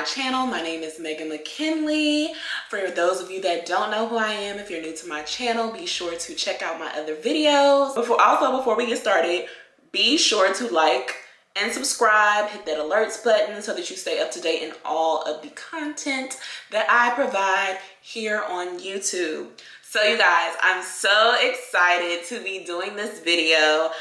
my channel. My name is Megan McKinley. For those of you that don't know who I am, if you're new to my channel, be sure to check out my other videos. Before we get started, be sure to like and subscribe, hit that alerts button so that you stay up to date in all of the content that I provide here on YouTube. So you guys, I'm so excited to be doing this video.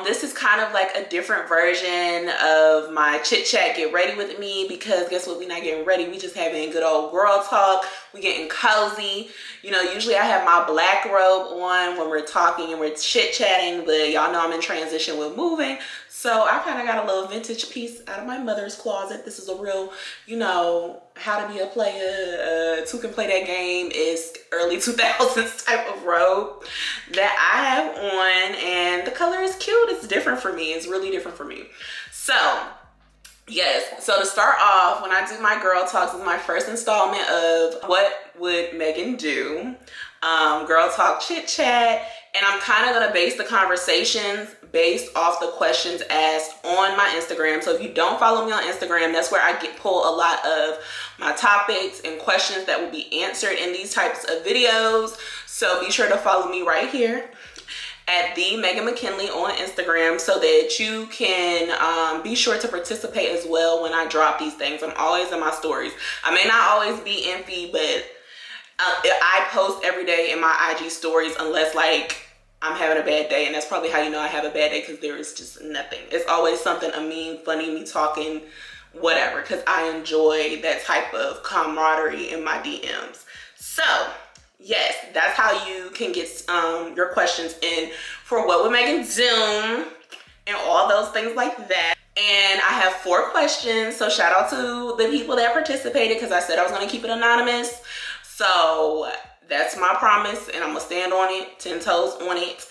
This is kind of like a different version of my chit chat get ready with me, because guess what, we not getting ready, we just having good old girl talk. We getting cozy. You know, usually I have my black robe on when we're talking and we're chit chatting, but y'all know I'm in transition with moving, so I kind of got a little vintage piece out of my mother's closet. This is a real, you know, how to be a player, who can play that game is early 2000s type of robe that I have on, and the color is cute. It's different for me. It's really different for me. So yes, so to start off, when I do my girl talks, this is my first installment of What Would Meaghan Do? Girl talk chit chat, and I'm kind of gonna base the conversations based off the questions asked on my Instagram. So if you don't follow me on Instagram, that's where I pull a lot of my topics and questions that will be answered in these types of videos. So be sure to follow me right here at the Megan McKinley on Instagram, so that you can be sure to participate as well when I drop these things. I'm always in my stories. I may not always be in feed, but I post every day in my IG stories, unless like I'm having a bad day, and that's probably how you know I have a bad day, because there is just nothing. It's always something, a meme, funny, me talking, whatever, because I enjoy that type of camaraderie in my DMs. So yes, that's how you can get your questions in for What Would Meaghan Do and all those things like that. And I have 4 questions, so shout out to the people that participated, because I said I was going to keep it anonymous. So that's my promise, and I'm gonna stand on it, 10 toes on it.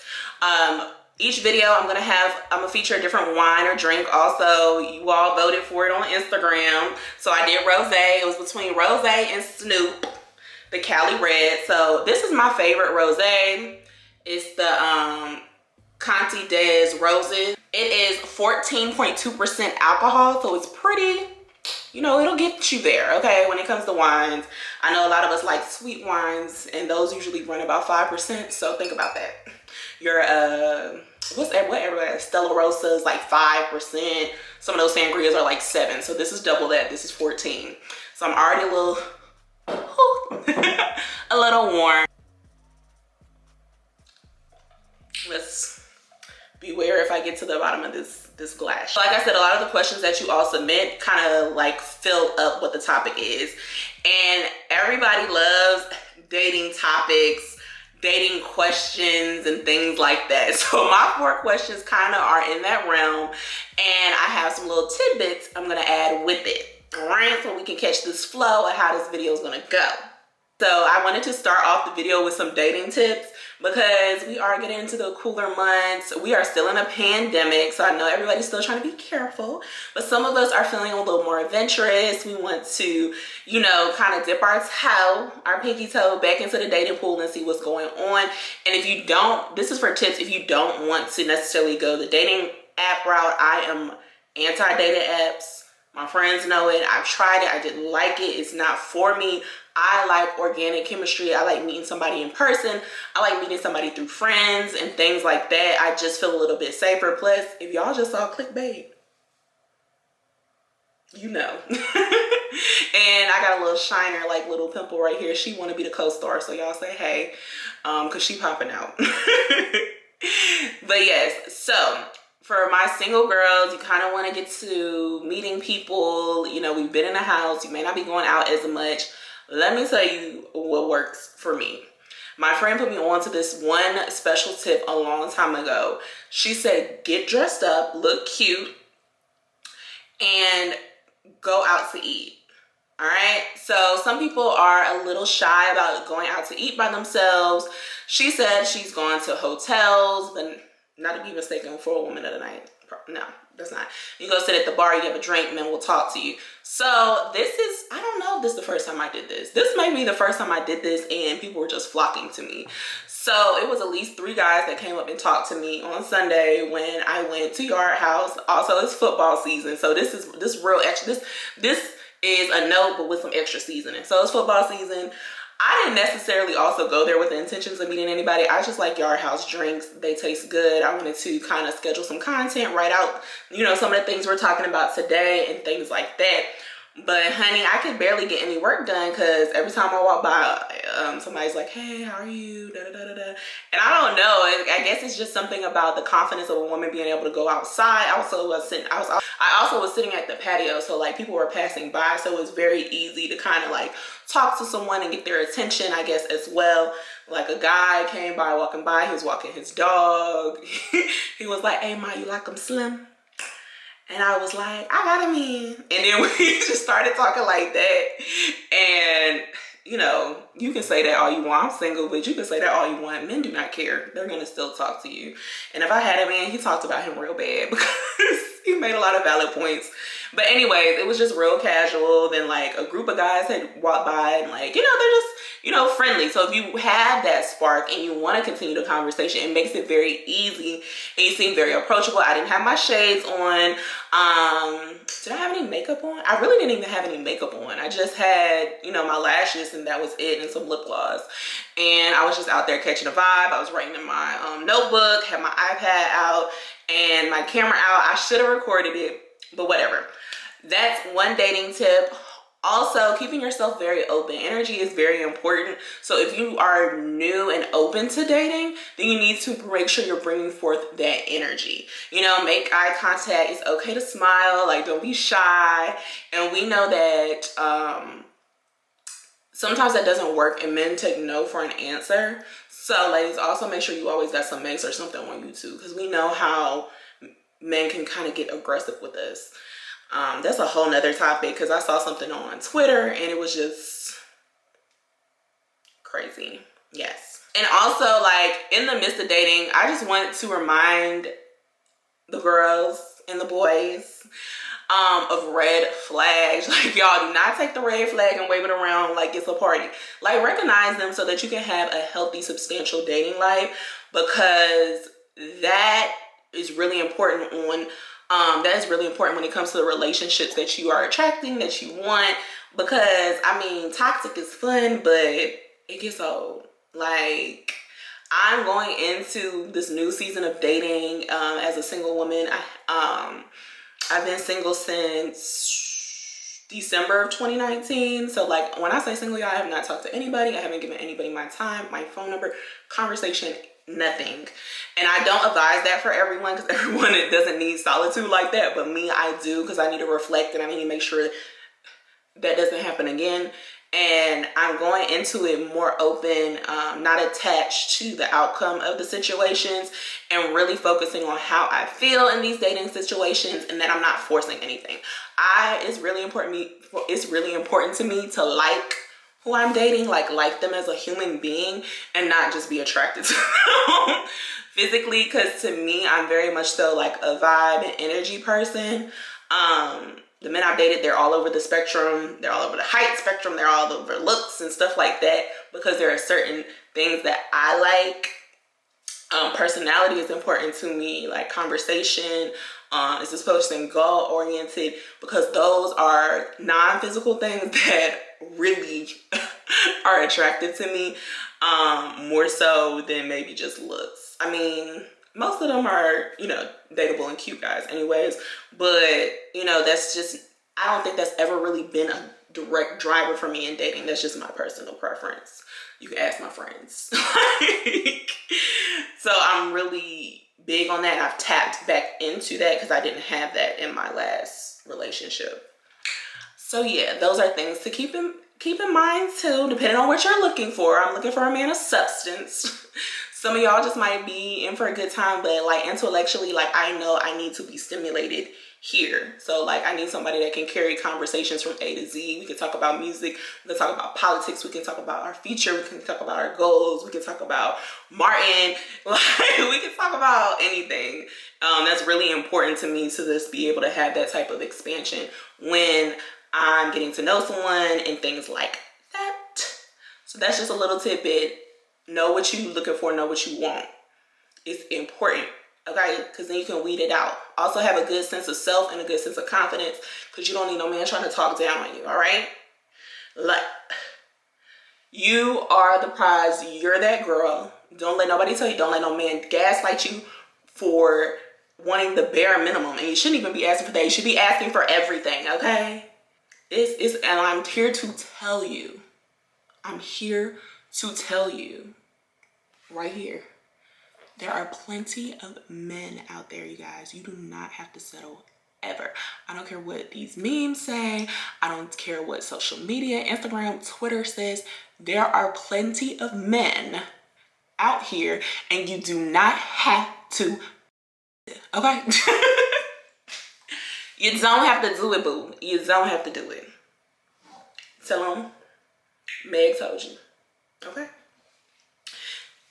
Each video I'm gonna feature a different wine or drink. Also, you all voted for it on Instagram, so I did rosé. It was between rosé and Snoop, the Cali Red. So this is my favorite rosé. It's the Conti des Roses. It is 14.2% alcohol, so it's pretty, you know, it'll get you there, okay, when it comes to wines. I know a lot of us like sweet wines, and those usually run about 5%, so think about that. Your whatever Stella Rosa is like 5%. Some of those sangrias are like 7, so this is double that. This is 14. So I'm already a little a little warm. Let's beware if I get to the bottom of this glass. Like I said, a lot of the questions that you all submit kind of like fill up what the topic is, and everybody loves dating topics, dating questions, and things like that. So my 4 questions kind of are in that realm, and I have some little tidbits I'm gonna add with it, all right, so we can catch this flow of how this video is gonna go. So I wanted to start off the video with some dating tips, because we are getting into the cooler months. We are still in a pandemic, so I know everybody's still trying to be careful, but some of us are feeling a little more adventurous. We want to, you know, kind of dip our toe, our pinky toe back into the dating pool and see what's going on. And if you don't, this is for tips, if you don't want to necessarily go the dating app route, I am anti-dating apps. My friends know it. I've tried it. I didn't like it. It's not for me. I like organic chemistry. I like meeting somebody in person. I like meeting somebody through friends and things like that. I just feel a little bit safer. Plus, if y'all just saw clickbait, you know. And I got a little shiner, like little pimple right here. She want to be the co-star, so y'all say hey, because she popping out. But yes, so for my single girls, you kind of want to get to meeting people. You know, we've been in the house. You may not be going out as much. Let me tell you what works for me. My friend put me on to this one special tip a long time ago. She said, get dressed up, look cute, and go out to eat. All right. So some people are a little shy about going out to eat by themselves. She said she's gone to hotels, but not to be mistaken for a woman of the night. No, that's not. You go sit at the bar, you have a drink, men will talk to you. So this is, I don't know if this is the first time I did this. This may be the first time I did this, and people were just flocking to me. So it was at least 3 guys that came up and talked to me on Sunday when I went to Yard House. Also, it's football season, so this is a note, but with some extra seasoning. So it's football season. I didn't necessarily also go there with the intentions of meeting anybody. I just like Yard House drinks. They taste good. I wanted to kind of schedule some content, write out, you know, some of the things we're talking about today and things like that. But honey, I could barely get any work done because every time I walk by, somebody's like, hey, how are you? Da, da, da, da, da. And I don't know. I guess it's just something about the confidence of a woman being able to go outside. I also was sitting at the patio, so like people were passing by, so it was very easy to kind of like talk to someone and get their attention, I guess, as well. Like a guy came by, walking by, he was walking his dog. He was like, hey, Ma, you like them slim? And I was like, I got him in. And then we just started talking like that. And, you know, you can say that all you want. I'm single, but you can say that all you want. Men do not care. They're going to still talk to you. And if I had him in, he talked about him real bad because he made a lot of valid points. But anyways, it was just real casual. Then like a group of guys had walked by and like, you know, they're just, you know, friendly. So if you have that spark and you want to continue the conversation, it makes it very easy. And you seem very approachable. I didn't have my shades on. Did I have any makeup on? I really didn't even have any makeup on. I just had, you know, my lashes and that was it, and some lip gloss. And I was just out there catching a vibe. I was writing in my notebook, had my iPad out and my camera out. I should have recorded it, but whatever. That's one dating tip. Also, keeping yourself very open. Energy is very important. So if you are new and open to dating, then you need to make sure you're bringing forth that energy. You know, make eye contact. It's okay to smile. Like, don't be shy. And we know that sometimes that doesn't work and men take no for an answer. So ladies, also make sure you always got some mace or something on you too, because we know how men can kind of get aggressive with us. That's a whole nother topic because I saw something on Twitter and it was just crazy. Yes. And also, like, in the midst of dating, I just want to remind the girls and the boys of red flags. Like, y'all do not take the red flag and wave it around like it's a party. Like, recognize them so that you can have a healthy, substantial dating life, because that is really important when it comes to the relationships that you are attracting, that you want. Because I mean, toxic is fun, but it gets old. Like, I'm going into this new season of dating as a single woman. I've been single since December of 2019. So like, when I say single, y'all, I have not talked to anybody. I haven't given anybody my time, my phone number, conversation, nothing. And I don't advise that for everyone, because everyone doesn't need solitude like that. But me, I do, because I need to reflect and I need to make sure that doesn't happen again. And I'm going into it more open, not attached to the outcome of the situations, and really focusing on how I feel in these dating situations, and that I'm not forcing anything. It's really important to me to like who I'm dating, like them as a human being, and not just be attracted to them physically. Because to me, I'm very much so like a vibe and energy person. The men I've dated, they're all over the spectrum. They're all over the height spectrum. They're all over looks and stuff like that, because there are certain things that I like. Personality is important to me, like conversation. Is this person goal-oriented? Because those are non-physical things that really are attractive to me, more so than maybe just looks. I mean, most of them are, you know, dateable and cute guys anyways, but, you know, that's just, I don't think that's ever really been a direct driver for me in dating. That's just my personal preference. You can ask my friends. So I'm really big on that, and I've tapped back into that because I didn't have that in my last relationship. So yeah, those are things to keep in mind too, depending on what you're looking for. I'm looking for a man of substance. Some of y'all just might be in for a good time, but like intellectually, like I know I need to be stimulated here. So like I need somebody that can carry conversations from A to Z. We can talk about music, we can talk about politics, we can talk about our future, we can talk about our goals, we can talk about Martin, like we can talk about anything. That's really important to me, to just be able to have that type of expansion when I'm getting to know someone and things like that. So that's just a little tidbit. Know what you're looking for, know what you want. It's important. okay? Because then you can weed it out. Also have a good sense of self and a good sense of confidence, because you don't need no man trying to talk down on you, all right? Like, you are the prize. You're that girl. Don't let nobody tell you. Don't let no man gaslight you for wanting the bare minimum. And you shouldn't even be asking for that. You should be asking for everything, okay? And I'm here to tell you. I'm here to tell you right here. There are plenty of men out there, you guys. You do not have to settle ever. I don't care what these memes say. I don't care what social media, Instagram, Twitter says. There are plenty of men out here, and you do not have to, okay? You don't have to do it, boo. You don't have to do it. Tell them Meg told you, okay?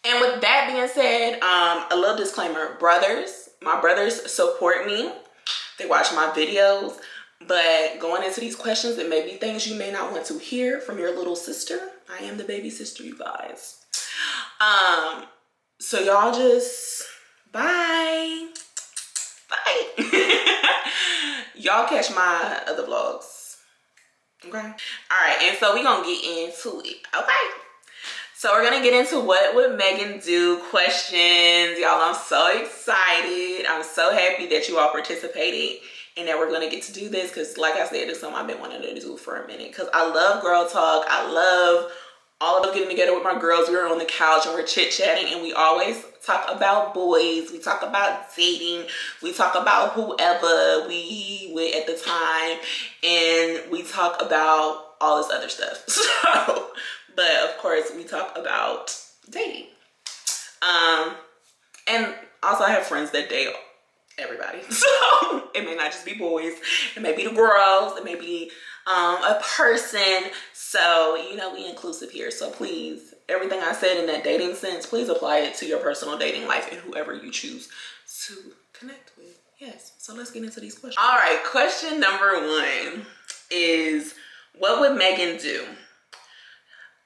And with that being said, a little disclaimer, my brothers support me. They watch my videos, but going into these questions, it may be things you may not want to hear from your little sister. I am the baby sister, you guys. So y'all just, bye. Y'all catch my other vlogs, okay? All right, and so we're gonna get into it, okay? So we're gonna get into what would Megan do questions. Y'all, I'm so excited. I'm so happy that you all participated and that we're gonna get to do this, because like I said, it's something I've been wanting to do for a minute, because I love girl talk. I love all of getting together with my girls. We were on the couch and we're chit-chatting, and we always talk about boys. We talk about dating. We talk about whoever we with at the time, and we talk about all this other stuff. So, but of course we talk about dating. And also I have friends that date everybody. So it may not just be boys. It may be the girls. It may be a person. So, you know, we inclusive here. So please, everything I said in that dating sense, please apply it to your personal dating life and whoever you choose to connect with. Yes. So let's get into these questions. All right. Question number 1 is, what would Megan do?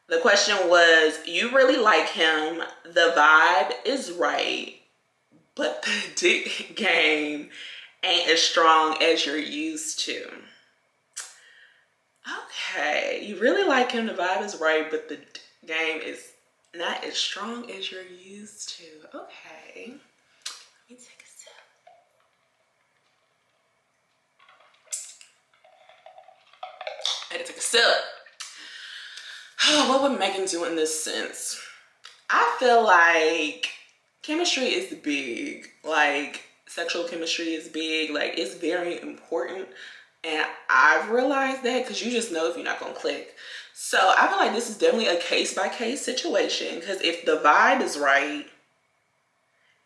The question was, you really like him. The vibe is right, but the dick game ain't as strong as you're used to. Okay, you really like him. The vibe is right, but the game is not as strong as you're used to. Okay, let me take a sip. I had to take a sip. What would Megan do in this sense? I feel like chemistry is big. Like, sexual chemistry is big. Like, it's very important. And I've realized that, because you just know if you're not going to click. So I feel like this is definitely a case-by-case situation. Because if the vibe is right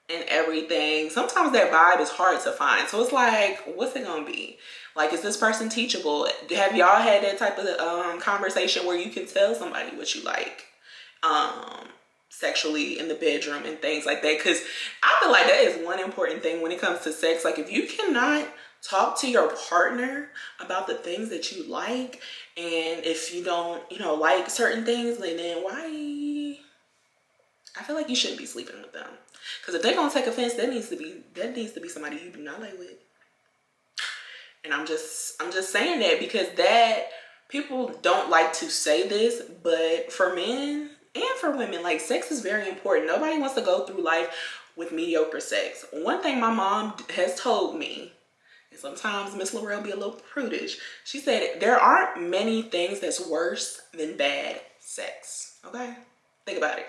and everything, sometimes that vibe is hard to find. So it's like, what's it going to be? Like, is this person teachable? Have y'all had that type of conversation where you can tell somebody what you like sexually in the bedroom and things like that? Because I feel like that is one important thing when it comes to sex. Like, if you cannot talk to your partner about the things that you like, and if you don't, you know, like certain things, then why? I feel like you shouldn't be sleeping with them. Because if they're gonna take offense, that needs to be somebody you do not lay with. And I'm just saying that because that people don't like to say this, but for men and for women, like, sex is very important. Nobody wants to go through life with mediocre sex. One thing my mom has told me, and sometimes Miss Laurel be a little prudish, she said there aren't many things that's worse than bad sex. Okay? Think about it.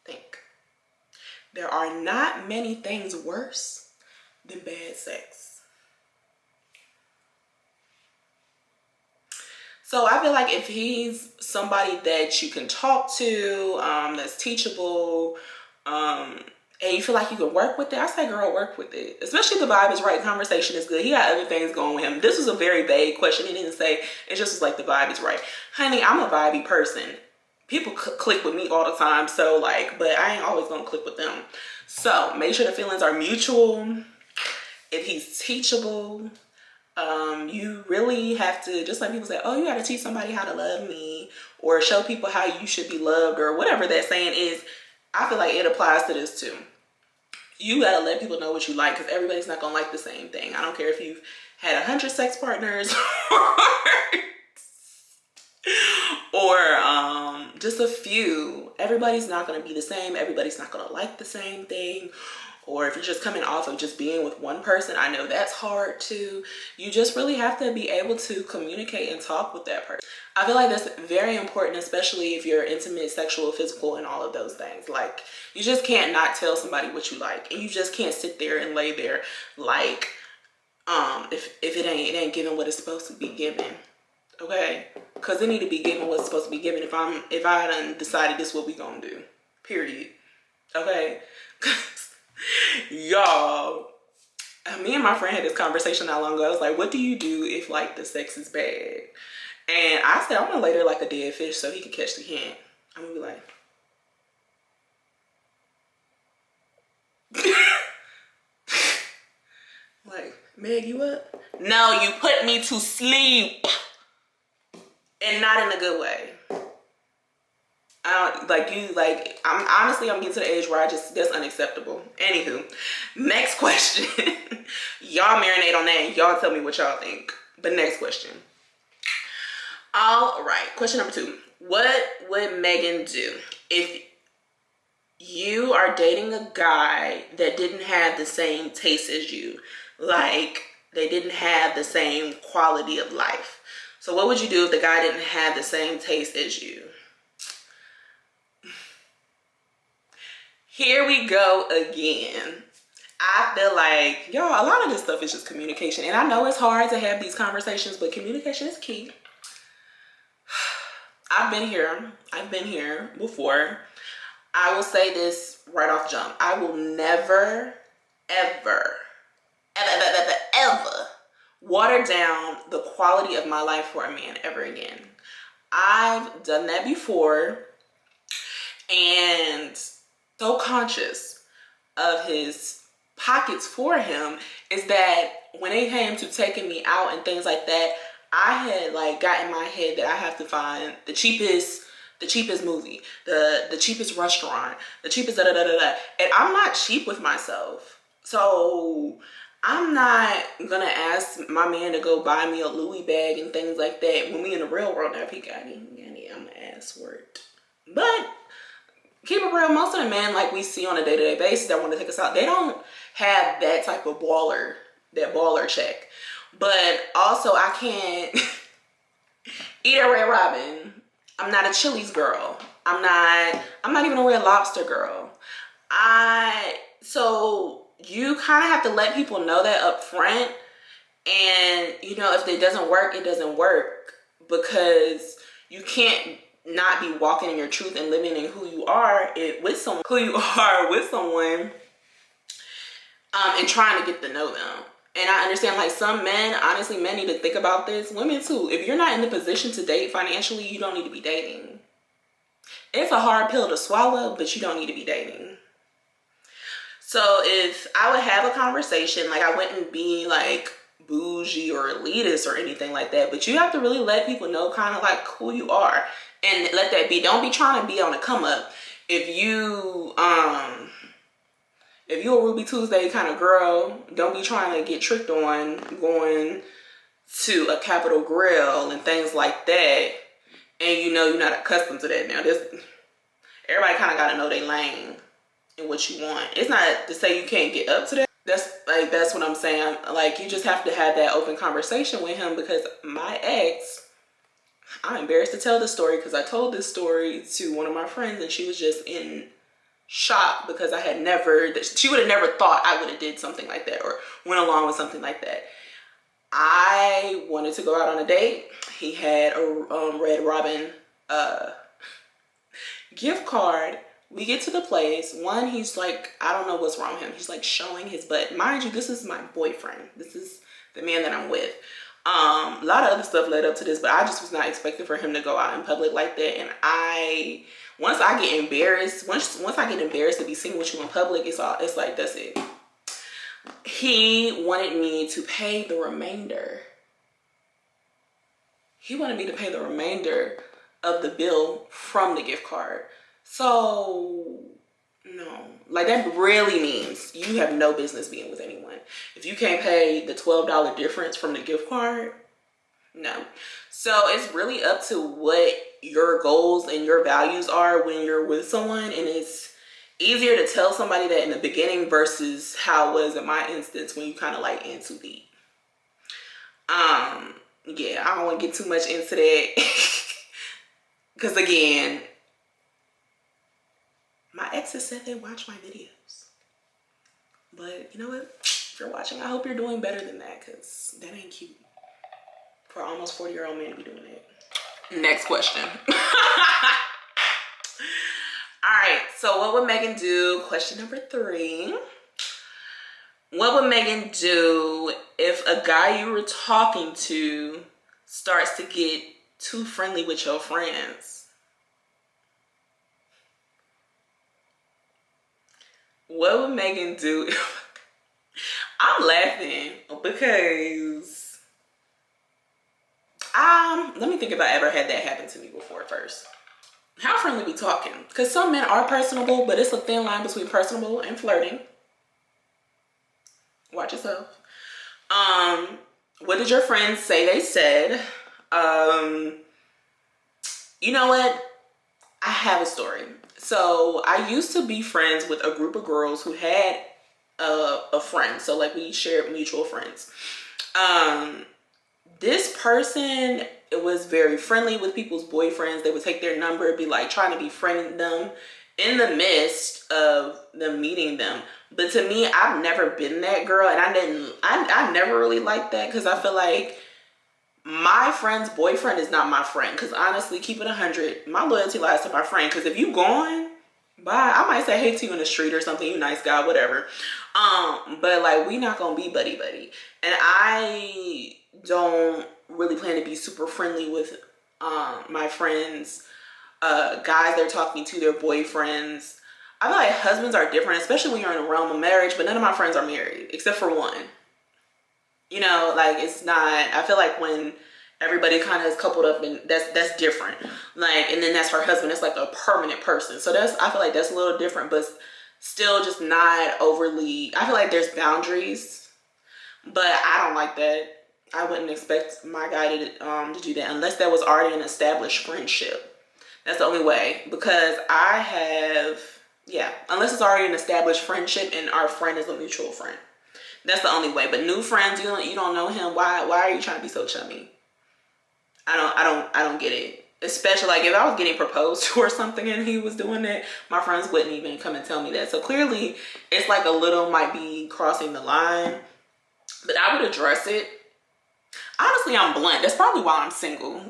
Think. There are not many things worse than bad sex. So I feel like if he's somebody that you can talk to, that's teachable, and you feel like you can work with it, I say, girl, work with it. Especially if the vibe is right, conversation is good. He got other things going with him. This was a very vague question. He didn't say, it just was like the vibe is right. Honey, I'm a vibey person. People click with me all the time. So like, but I ain't always gonna click with them. So make sure the feelings are mutual. If he's teachable, you really have to, just like people say, oh, you got to teach somebody how to love me, or show people how you should be loved, or whatever that saying is. I feel like it applies to this too. you gotta let people know what you like, because everybody's not gonna like the same thing. I don't care if you've had 100 sex partners or just a few. Everybody's not gonna be the same. Everybody's not gonna like the same thing. Or if you're just coming off of just being with one person, I know that's hard too. You just really have to be able to communicate and talk with that person. I feel like that's very important, especially if you're intimate, sexual, physical, and all of those things. Like, you just can't not tell somebody what you like. And you just can't sit there and lay there like, if it ain't giving what it's supposed to be given. Okay? Because it need to be given what's supposed to be given if I done decided this is what we gonna do. Period. Okay? Y'all, me and my friend had this conversation not long ago. I was like, what do you do if like the sex is bad? And I said, I'm gonna lay there like a dead fish so he can catch the hint. I'm gonna be like, like, Meg, you up? No, you put me to sleep. And not in a good way. I'm getting to the age where that's unacceptable. Anywho, next question. Y'all marinate on that and y'all tell me what y'all think. But next question. All right, question number 2. What would Megan do if you are dating a guy that didn't have the same taste as you? Like, they didn't have the same quality of life. So what would you do if the guy didn't have the same taste as you? Here we go again. I feel like, y'all, a lot of this stuff is just communication. And I know it's hard to have these conversations, but communication is key. I've been here before. I will say this right off jump. I will never, ever water down the quality of my life for a man ever again. I've done that before, and so conscious of his pockets for him is that when it came to taking me out and things like that, I had like got in my head that I have to find the cheapest movie, the cheapest restaurant, the cheapest da-da-da-da-da. And I'm not cheap with myself. So I'm not gonna ask my man to go buy me a Louis bag and things like that when we in the real world. Now, if he got it, I'm gonna ask for it. But keep it real, most of the men like we see on a day-to-day basis that want to take us out, they don't have that type of baller check. But also, I can't eat a Red Robin. I'm not a Chili's girl. I'm not even a Red Lobster girl. So you kind of have to let people know that up front. And, you know, if it doesn't work, it doesn't work. Because you can't not be walking in your truth and living in who you are with someone, and trying to get to know them. And I understand, like, some men, honestly, men need to think about this. Women too. If you're not in the position to date financially, you don't need to be dating. It's a hard pill to swallow, but you don't need to be dating. So if I would have a conversation, like, I wouldn't be like bougie or elitist or anything like that, but you have to really let people know kind of like who you are and let that be. Don't be trying to be on a come up. If you're a Ruby Tuesday kind of girl, don't be trying to get tricked on going to a Capitol Grill and things like that. And you know you're not accustomed to that now. Everybody kind of got to know their lane and what you want. It's not to say you can't get up to that. That's what I'm saying. Like, you just have to have that open conversation with him, because my ex, I'm embarrassed to tell this story because I told this story to one of my friends and she was just in shock because she would have never thought I would have did something like that or went along with something like that. I wanted to go out on a date. He had a Red Robin gift card. We get to the place. One, he's like, I don't know what's wrong with him. He's like showing his butt. Mind you, this is my boyfriend. This is the man that I'm with. A lot of other stuff led up to this, but I just was not expecting for him to go out in public like that. And once I get embarrassed to be seen with you in public, it's like, that's it. He wanted me to pay the remainder. He wanted me to pay the remainder of the bill from the gift card. So No. Like, that really means you have no business being with anyone. If you can't pay the $12 difference from the gift card, no. So it's really up to what your goals and your values are when you're with someone, and it's easier to tell somebody that in the beginning versus how it was in my instance when you kind of like in too deep. Yeah, I don't want to get too much into that because again, my exes said they watch my videos, but you know what? If you're watching, I hope you're doing better than that, because that ain't cute for almost 40-year-old man to be doing that. Next question. All right, so what would Megan do? Question number 3. What would Megan do if a guy you were talking to starts to get too friendly with your friends? What would Megan do if... I'm laughing because let me think if I ever had that happen to me before first. How friendly we talking? Because some men are personable, but it's a thin line between personable and flirting. Watch yourself. What did your friends say they said? You know what? I have a story. So I used to be friends with a group of girls who had a friend. So like we shared mutual friends. This person, it was very friendly with people's boyfriends. They would take their number, be like trying to befriend them in the midst of them meeting them. But to me, I've never been that girl, and I never really liked that, because I feel like my friend's boyfriend is not my friend. Because honestly, keep it 100, my loyalty lies to my friend. Because if you gone, bye. I might say hey to you in the street or something, you nice guy, whatever. But like, we not gonna be buddy buddy, and I don't really plan to be super friendly with my friends, guys they're talking to, their boyfriends. I feel like husbands are different, especially when you're in a realm of marriage, but none of my friends are married except for one. You know, like, it's not, I feel like when everybody kind of is coupled up, and that's different. Like, and then that's her husband, it's like a permanent person. So that's, I feel like that's a little different, but still just not overly, I feel like there's boundaries, but I don't like that. I wouldn't expect my guy to do that unless that was already an established friendship. That's the only way, because I have, yeah, unless it's already an established friendship and our friend is a mutual friend. That's the only way. But new friends, you don't know him. Why are you trying to be so chummy? I don't get it. Especially like if I was getting proposed to or something and he was doing that, my friends wouldn't even come and tell me that. So clearly it's like a little might be crossing the line, but I would address it. Honestly, I'm blunt. That's probably why I'm single.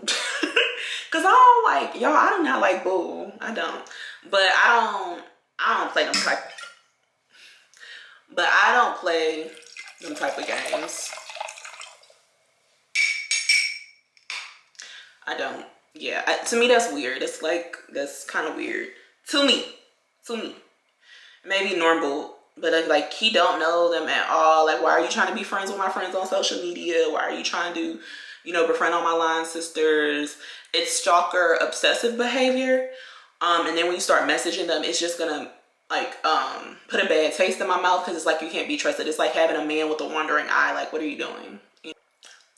Cause I don't like, y'all, I do not like bull. I don't. But I don't play them type. But I don't play them type of games. I don't. Yeah, to me that's weird. It's like, that's kind of weird. To me. Maybe normal, but like he don't know them at all. Like, why are you trying to be friends with my friends on social media? Why are you trying to, befriend all my line sisters? It's stalker obsessive behavior. And then when you start messaging them, it's just gonna like put a bad taste in my mouth, because it's like you can't be trusted. It's like having a man with a wandering eye. Like, what are you doing?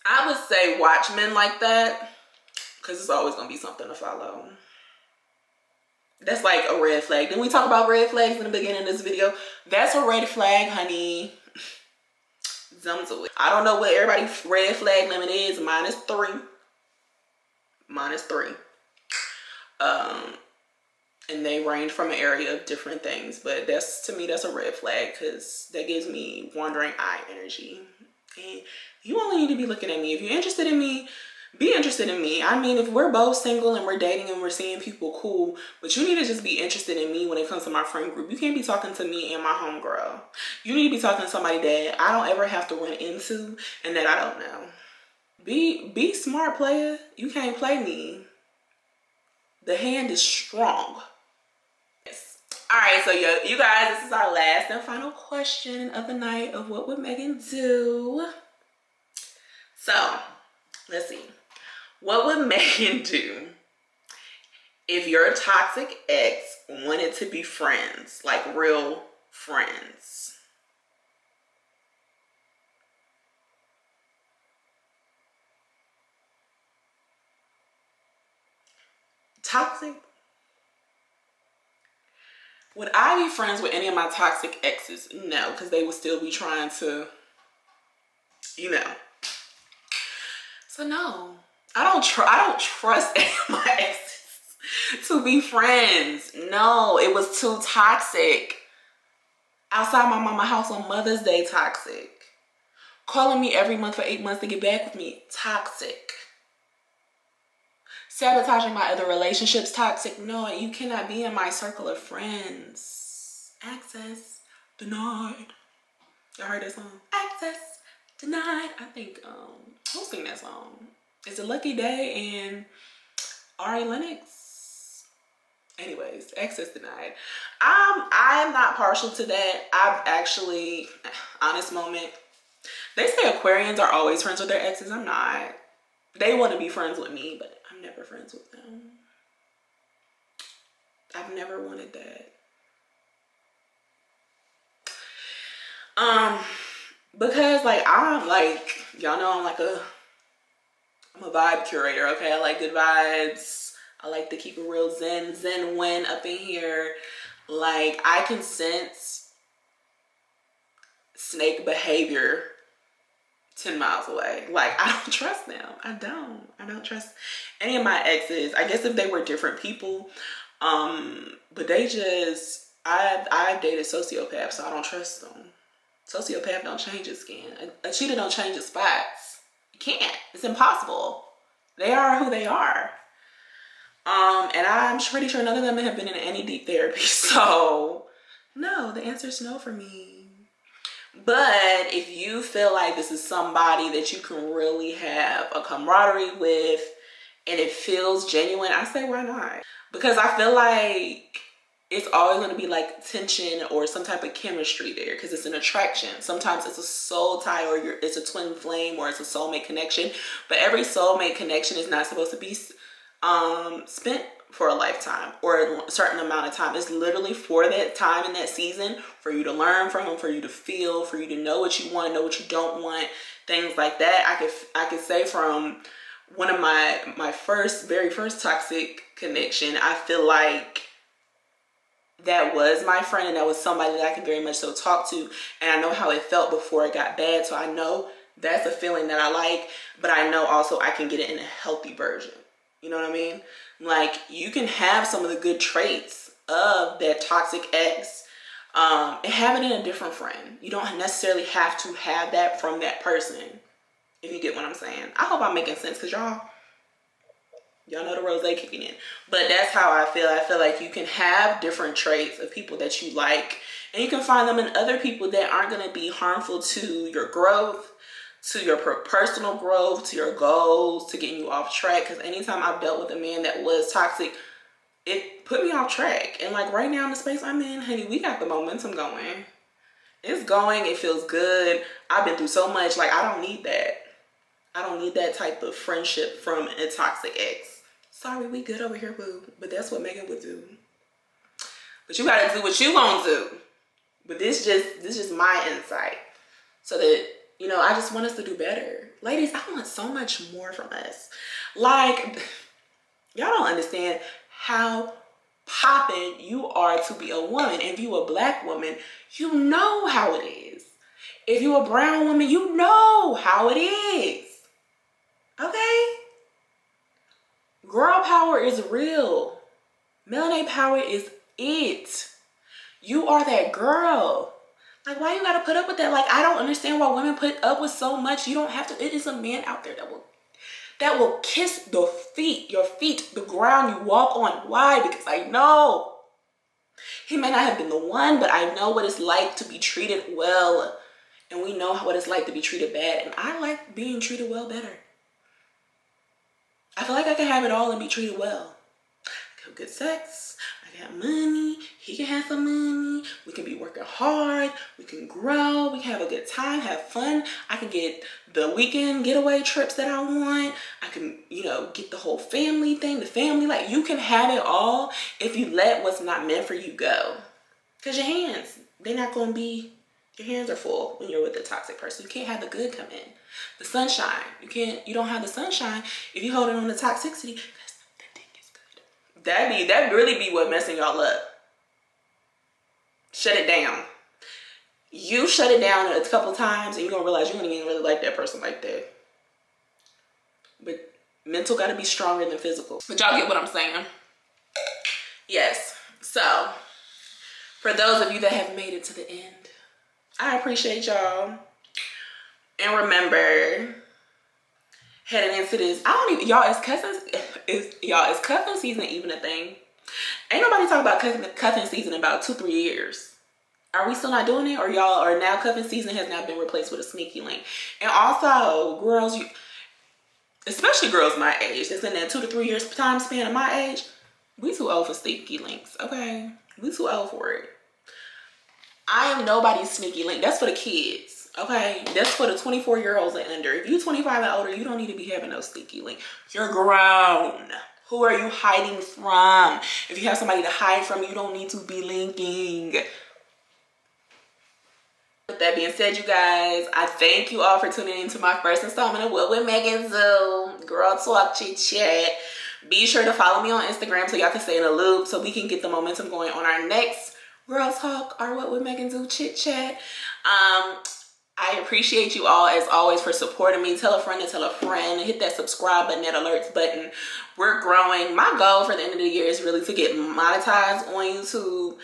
I would say watch men like that, because it's always gonna be something to follow. That's like a red flag. Didn't we talk about red flags in the beginning of this video? That's a red flag, honey. I don't know what everybody's red flag limit is. Mine is 3. And they range from an area of different things, but to me that's a red flag, because that gives me wandering eye energy. And you only need to be looking at me. If you're interested in me, be interested in me. I mean, if we're both single and we're dating and we're seeing people, cool, but you need to just be interested in me when it comes to my friend group. You can't be talking to me and my homegirl. You need to be talking to somebody that I don't ever have to run into and that I don't know. Be smart, player. You can't play me. The hand is strong. Yes. All right, so you guys, this is our last and final question of the night of what would Megan do? So let's see. What would Megan do If your toxic ex wanted to be friends, like real friends, toxic, would I be friends with any of my toxic exes? No, because they would still be trying to, you know. So no, I don't trust any of my exes to be friends. No, it was too toxic. Outside my mama house on Mother's Day, toxic. Calling me every month for 8 months to get back with me, toxic. Sabotaging my other relationships, toxic. No, you cannot be in my circle of friends. Access denied. Y'all heard that song? Access denied. I think, who sing that song? It's a Lucky Day and Ari Lennox. Anyways, access denied. I'm not partial to that. I've actually, honest moment, they say Aquarians are always friends with their exes. I'm not. They want to be friends with me, but I'm never friends with them. I've never wanted that. Because like I'm like, y'all know I'm a vibe curator, okay? I like good vibes. I like to keep a real zen win up in here. Like I can sense snake behavior 10 miles away. Like I don't trust them. I don't trust any of my exes. I guess if they were different people, but they just, I've dated sociopaths, so I don't trust them. Sociopath don't change his skin. A cheater don't change his spots. You can't. It's impossible. They are who they are. And I'm pretty sure none of them have been in any deep therapy. So no, the answer is no for me. But if you feel like this is somebody that you can really have a camaraderie with and it feels genuine, I say why not? Because I feel like it's always going to be like tension or some type of chemistry there because it's an attraction. Sometimes it's a soul tie or it's a twin flame or it's a soulmate connection. But every soulmate connection is not supposed to be spent for a lifetime or a certain amount of time. It's literally for that time in that season for you to learn from, for you to feel, for you to know what you want, know what you don't want, things like that. I could say from one of my very first toxic connection, I feel like that was my friend and that was somebody that I can very much so talk to, and I know how it felt before it got bad, so I know that's a feeling that I like, but I know also I can get it in a healthy version. You know what I mean? Like you can have some of the good traits of that toxic ex and have it in a different friend. You don't necessarily have to have that from that person, if you get what I'm saying. I hope I'm making sense because y'all know the rose kicking in. But that's how I feel. I feel like you can have different traits of people that you like, and you can find them in other people that aren't going to be harmful to your growth, to your personal growth, to your goals, to getting you off track. Because anytime I've dealt with a man that was toxic, it put me off track. And like right now in the space I'm in, honey, we got the momentum going. It's going. It feels good. I've been through so much. Like I don't need that. I don't need that type of friendship from a toxic ex. Sorry, we good over here, boo. But that's what Megan would do. But you gotta do what you gonna do. But this just my insight. So that, you know, I just want us to do better. Ladies, I want so much more from us. Like, y'all don't understand how popping you are to be a woman. If you a black woman, you know how it is. If you a brown woman, you know how it is. Okay? Girl power is real. Melanin power is it. You are that girl. Like, why you gotta put up with that? Like, I don't understand why women put up with so much. You don't have to. It is a man out there that will kiss the feet, your feet, the ground you walk on. Why? Because I know he may not have been the one, but I know what it's like to be treated well. And we know what it's like to be treated bad. And I like being treated well better. I feel like I can have it all and be treated well. Good sex, I got money, he can have some money, we can be working hard, we can grow, we can have a good time, have fun. I can get the weekend getaway trips that I want. I can, you know, get the whole family thing, the family, like you can have it all if you let what's not meant for you go. Because your hands, they're not going to be, your hands are full when you're with a toxic person. You can't have the good come in. The sunshine, you don't have the sunshine if you holding on to toxicity. That thing is good. That really be what messing y'all up. Shut it down. You shut it down a couple times and you're gonna realize you don't even really like that person like that. But mental gotta be stronger than physical. But y'all get what I'm saying? Yes. So, for those of you that have made it to the end, I appreciate y'all. And remember, heading into this, y'all, is cuffing season even a thing? Ain't nobody talking about cuffing season in about 2-3 years. Are we still not doing it? Or y'all are now cuffing season has now been replaced with a sneaky link? And also, girls, especially girls my age, that's in that 2 to 3 years time span of my age, we too old for sneaky links, okay? We too old for it. I am nobody's sneaky link. That's for the kids, okay? That's for the 24-year-olds and under. If you're 25 and older, you don't need to be having no sneaky link. You're grown. Who are you hiding from? If you have somebody to hide from, you don't need to be linking. With that being said, you guys, I thank you all for tuning in to my first installment of What Would Meaghan Do? Girl Talk, Chit-Chat. Be sure to follow me on Instagram so y'all can stay in a loop so we can get the momentum going on our next Girl Talk or What Would Meaghan Do Chit-Chat. I appreciate you all as always for supporting me. Tell a friend to tell a friend. Hit that subscribe button, that alerts button. We're growing. My goal for the end of the year is really to get monetized on YouTube.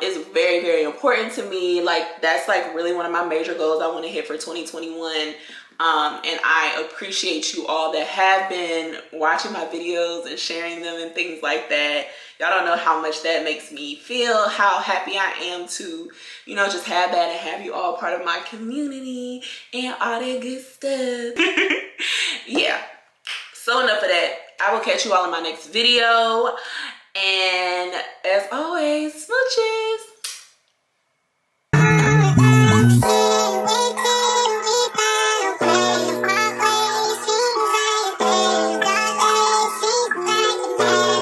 It's very, very important to me. Like, that's like really one of my major goals I want to hit for 2021. And I appreciate you all that have been watching my videos and sharing them and things like that. Y'all don't know how much that makes me feel, how happy I am to, you know, just have that and have you all part of my community and all that good stuff. Yeah. So enough of that. I will catch you all in my next video. And as always, smooches.